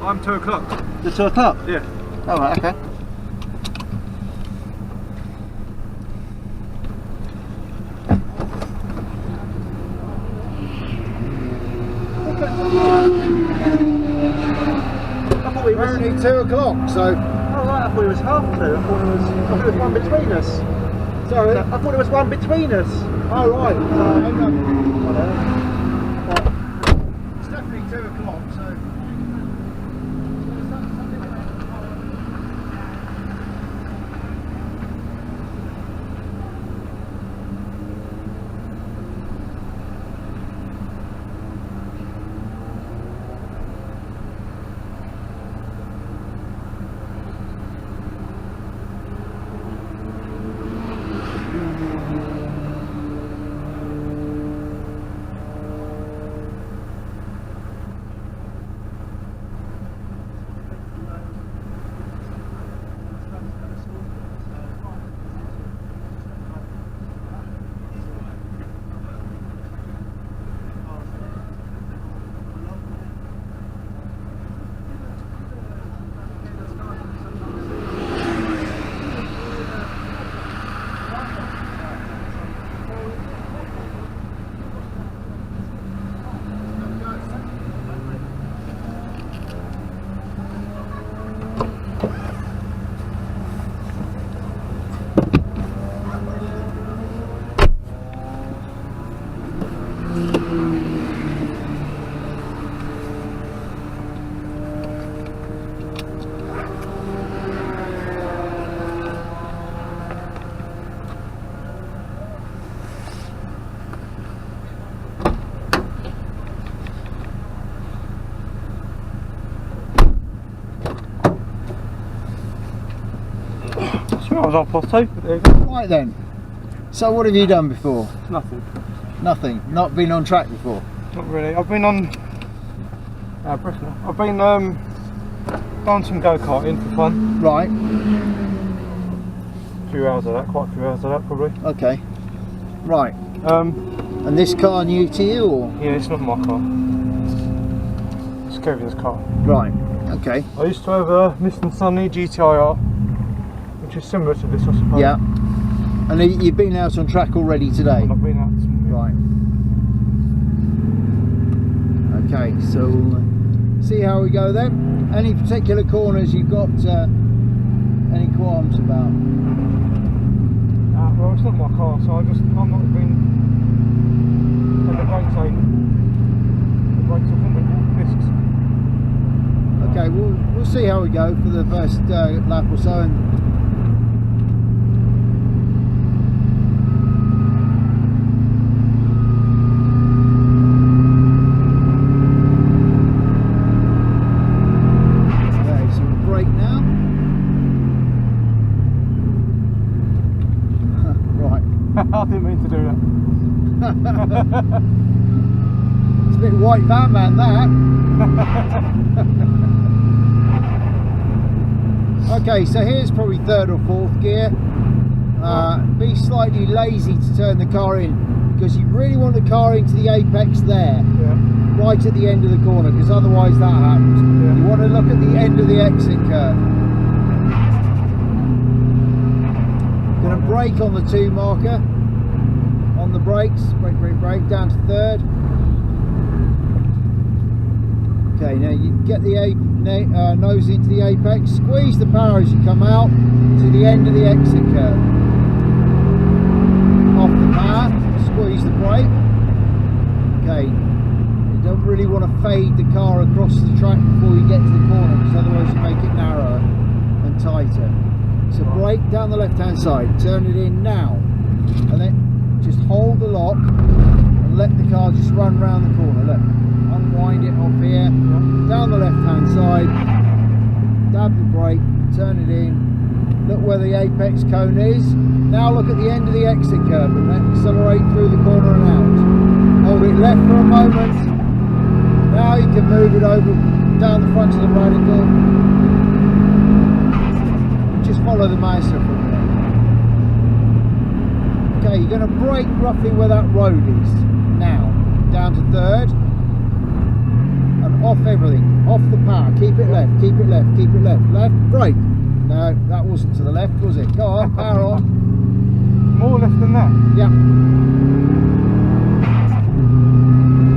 I'm 2 o'clock. The 2 o'clock? Yeah. Oh, right, okay. I thought it was Only 2 o'clock, so... Oh right, I thought it was half 2. I thought it was one between us. Sorry? I thought it was one between us. Oh, right. Whatever. It's definitely 2 o'clock, so... I was on +2, but there you go. Right then. So what have you done before? Nothing. Nothing? Not been on track before? Not really. I've been on... Bristol. I've been done some go-karting for fun. Right. A few hours of that, quite a few hours of that probably. Okay. Right. And this car new to you, or? Yeah, it's not my car. It's Kevin's car. Right. Okay. I used to have a Mr. Sunny GTIR, which is similar to this, I suppose. Yeah. And you've been out on track already today? And I've been out this morning. Right. Okay, so see how we go then. Any particular corners you've got any qualms about? Well, it's not my car, so I'm not been. And the brakes ain't. The brakes are from discs. Okay, we'll see how we go for the first lap or so. And I didn't mean to do that. It's a bit white van man that. Okay, so here's probably 3rd or 4th gear. Be slightly lazy to turn the car in, because you really want the car into the apex there, right at the end of the corner, because otherwise that happens. You want to look at the end of the exit curve. Going to brake on the 2 marker, on the brakes, brake, down to 3rd. Okay, now you get the nose into the apex, squeeze the power as you come out to the end of the exit curve. Off the power, squeeze the brake. Okay, you don't really want to fade the car across the track before you get to the corner, because otherwise you make it narrower and tighter. So brake down the left hand side, turn it in now, and then just hold the lock and let the car just run round the corner. Look, unwind it off here, down the left hand side, dab the brake, turn it in, look where the apex cone is. Now look at the end of the exit curve and accelerate through the corner and out. Hold it left for a moment. Now you can move it over down the front of the radical. Just follow the mouse for a minute. Okay, you're going to brake roughly where that road is. Now, down to 3rd. And off everything, off the power, keep it left, keep it left, keep it left, left, brake. No, that wasn't to the left, was it? Go on, power on. More left than that? Yeah.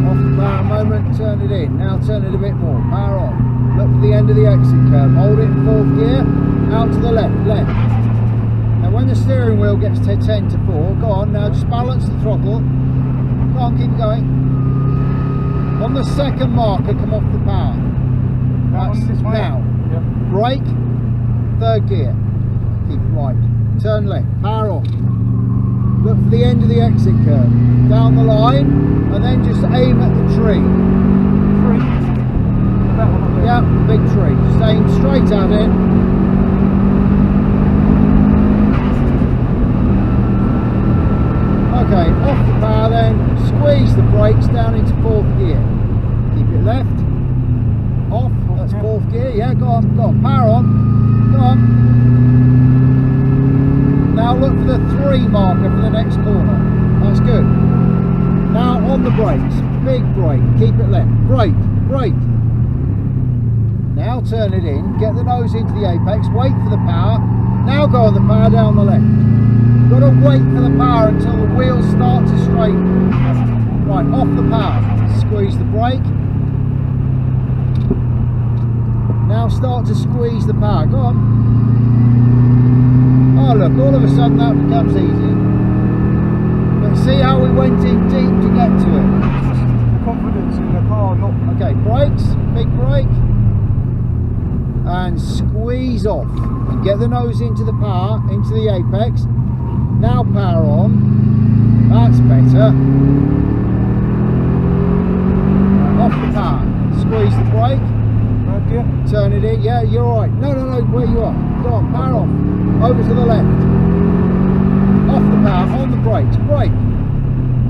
Off the power a moment, turn it in. Now turn it a bit more, power on. Look for the end of the exit curve, hold it in 4th gear, out to the left, left. Now when the steering wheel gets to 10 to 4, go on, now just balance the throttle. Go on, keep going. On the 2nd marker, come off the power. That's this way? now. Yep. Brake, 3rd gear. Keep right. Turn left, power off. Look for the end of the exit curve. Down the line, and then just aim at the tree. Tree? That one up there? Yeah, the big tree. Just aim straight at it. Okay, off the power then, squeeze the brakes down into 4th gear. Keep it left. Off, that's 4th gear. Yeah, go on, power on. Go on. Now look for the 3 marker for the next corner. That's good. Now on the brakes, big brake, keep it left. Brake, brake. Now turn it in, get the nose into the apex, wait for the power. Now go on the power down the left. Got to wait for the power until the wheels start to straighten. Right, off the power, squeeze the brake. Now start to squeeze the power, go on. Oh look, all of a sudden that becomes easy. But see how we went in deep to get to it. Confidence in the car, not... Okay, brakes, big brake. And squeeze off. And get the nose into the power, into the apex. Now power on. That's better. Off the power. Squeeze the brake. Okay. Turn it in. Yeah, you're alright. No, where you are. Go on, power off. Over to the left. Off the power, on the brakes. Brake.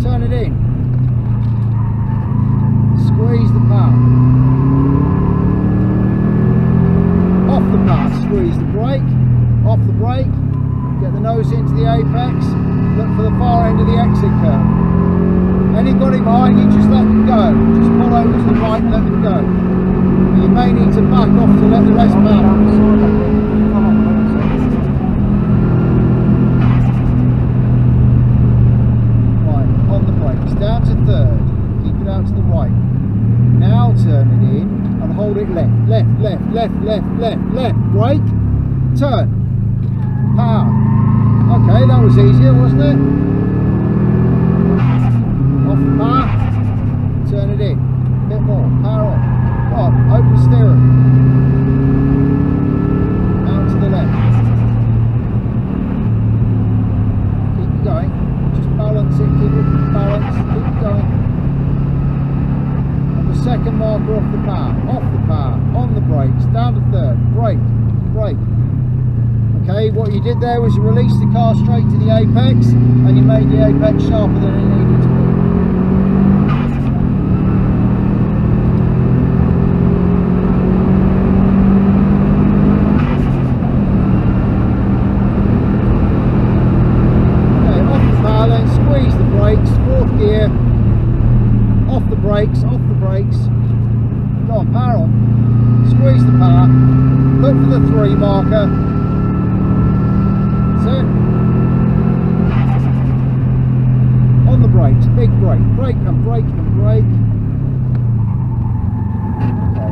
Turn it in. Squeeze the power. Off the power, squeeze the brake. Off the brake. Get the nose into the apex. Look for the far end of the exit curve. Anybody behind you, just let them go. Just pull over to the right and let them go. You may need to back off to let the rest power. Right, on the brakes, down to 3rd. Keep it out to the right. Now turn it in and hold it left, left, left, left, left, left, left. Brake, turn, power. Okay, that was easier, wasn't it? Off the power, turn it in. A bit more, power on. Go on, open steering. Out to the left. Keep it going. Just balance it, keep it balanced, keep it going. On the 2nd marker off the power, on the brakes, down to 3rd, brake, brake. Okay, what you did there was you released the car straight to the apex and you made the apex sharper than it needed to be. Okay, off the power then, squeeze the brakes, 4th gear, off the brakes, Go on, power on, squeeze the power, look for the 3 marker. On the brakes, big brake, brake and brake and brake. Okay.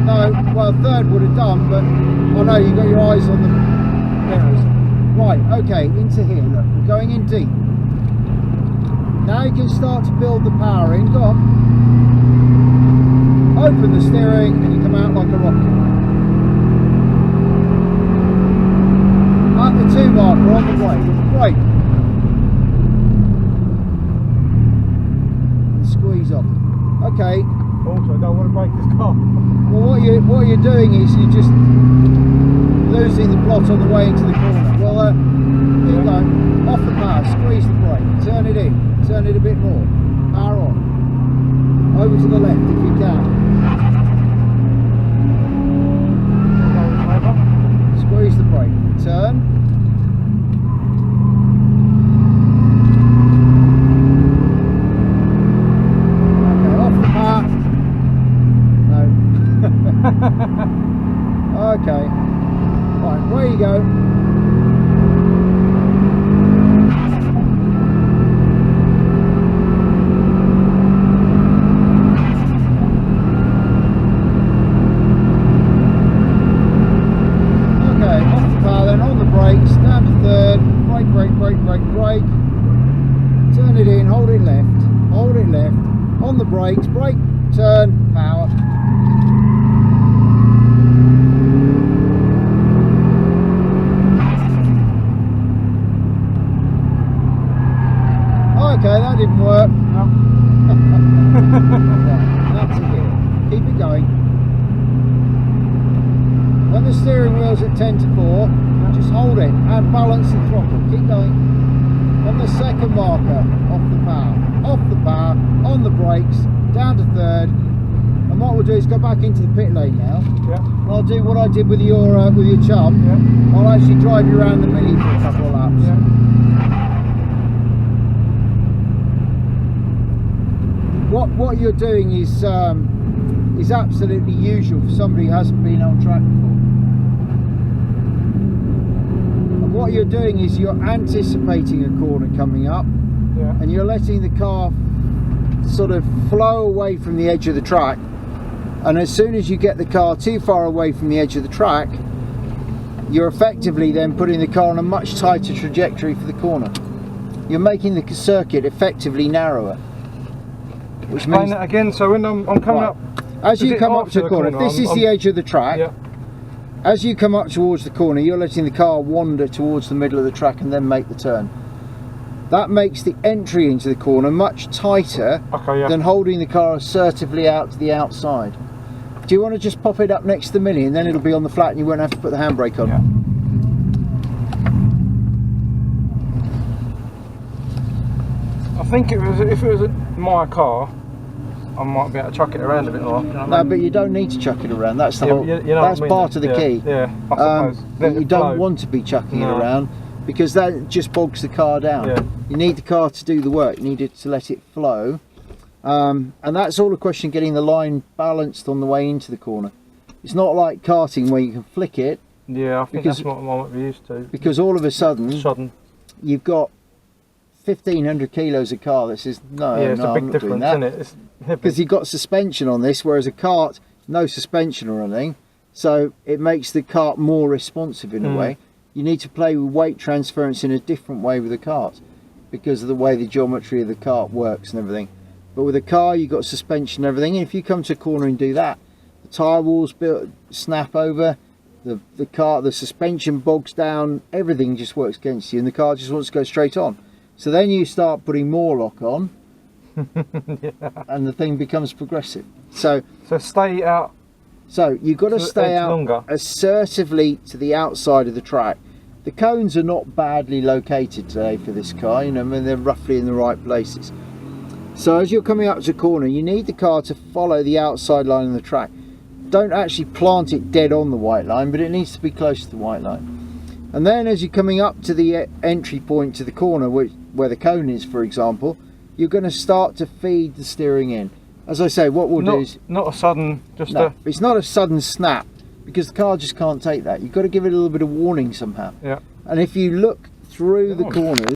No, well 3rd would have done, but I know you've got your eyes on the mirrors. Right, okay, into here, look, we're going in deep. Now you can start to build the power in, go on. Open the steering and you come out like a rocket. At the 2 marker on the brake. And squeeze off. Okay. Also, I don't want to break this car. Well, what you're doing is you're just losing the plot on the way into the corner. Well, keep going. Off the power, squeeze the brake, turn it in, turn it a bit more. Power on. Over to the left if you can. Squeeze the brake, turn. hold it left, on the brakes, brake, turn, power. Okay, that didn't work. No. Right, that's it. Keep it going. When the steering wheel's at 10 to 4, just hold it and balance the throttle. Keep going. On the second marker, off the power, on the brakes, down to third. And what we'll do is go back into the pit lane now. Yeah. And I'll do what I did with your chum. Yeah. I'll actually drive you around the Millie for a couple of laps. Yeah. What you're doing is absolutely usual for somebody who hasn't been on track before. And what you're doing is you're anticipating a corner coming up, Yeah. and you're letting the car sort of flow away from the edge of the track. And as soon as you get the car too far away from the edge of the track, you're effectively then putting the car on a much tighter trajectory for the corner. You're making the circuit effectively narrower. Which Explain means that again. So when I'm coming right. up, As you it come up after to the the corner, corner, this is the edge of the track. yeah, As you come up towards the corner, you're letting the car wander towards the middle of the track and then make the turn. That makes the entry into the corner much tighter okay, yeah. than holding the car assertively out to the outside. Do you want to just pop it up next to the Millie, and then it'll be on the flat and you won't have to put the handbrake on? Yeah. I think if it was my car, I might be able to chuck it around a bit more. You know what I No, mean? but you don't need to chuck it around. That's the Yeah, whole. you know that's what I mean, part of the yeah, key. Yeah, I suppose. But you don't flow. want to be chucking No. it around, because that just bogs the car down. Yeah. You need the car to do the work. You need it to let it flow, and that's all a question of getting the line balanced on the way into the corner. It's not like karting where you can flick it, Yeah, I think because- that's what I might be used to. because all of a sudden Sudden. you've got 1,500 kilos of car that says no, Yeah, it's no, a I'm big not doing difference, that. isn't it? It's heavy. Because you've got suspension on this, whereas a kart, no suspension or anything, so it makes the kart more responsive in a way. You need to play with weight transference in a different way with a kart, because of the way the geometry of the kart works and everything. But with a car, you've got suspension and everything, and if you come to a corner and do that, the tyre walls snap over, the suspension bogs down, everything just works against you, and the car just wants to go straight on. So then you start putting more lock on, Yeah. and the thing becomes progressive. So stay out. you've got to So stay it's out longer. assertively to the outside of the track. The cones are not badly located today for this car, you know, I mean, they're roughly in the right places. So as you're coming up to a corner, you need the car to follow the outside line of the track. Don't actually plant it dead on the white line, but it needs to be close to the white line. And then as you're coming up to the entry point to the corner, where the cone is, for example, you're going to start to feed the steering in. As I say, what we'll do is... Not a sudden, just No, it's not a sudden snap, because the car just can't take that. You've got to give it a little bit of warning somehow. Yeah. And if you look through the Oh. corners,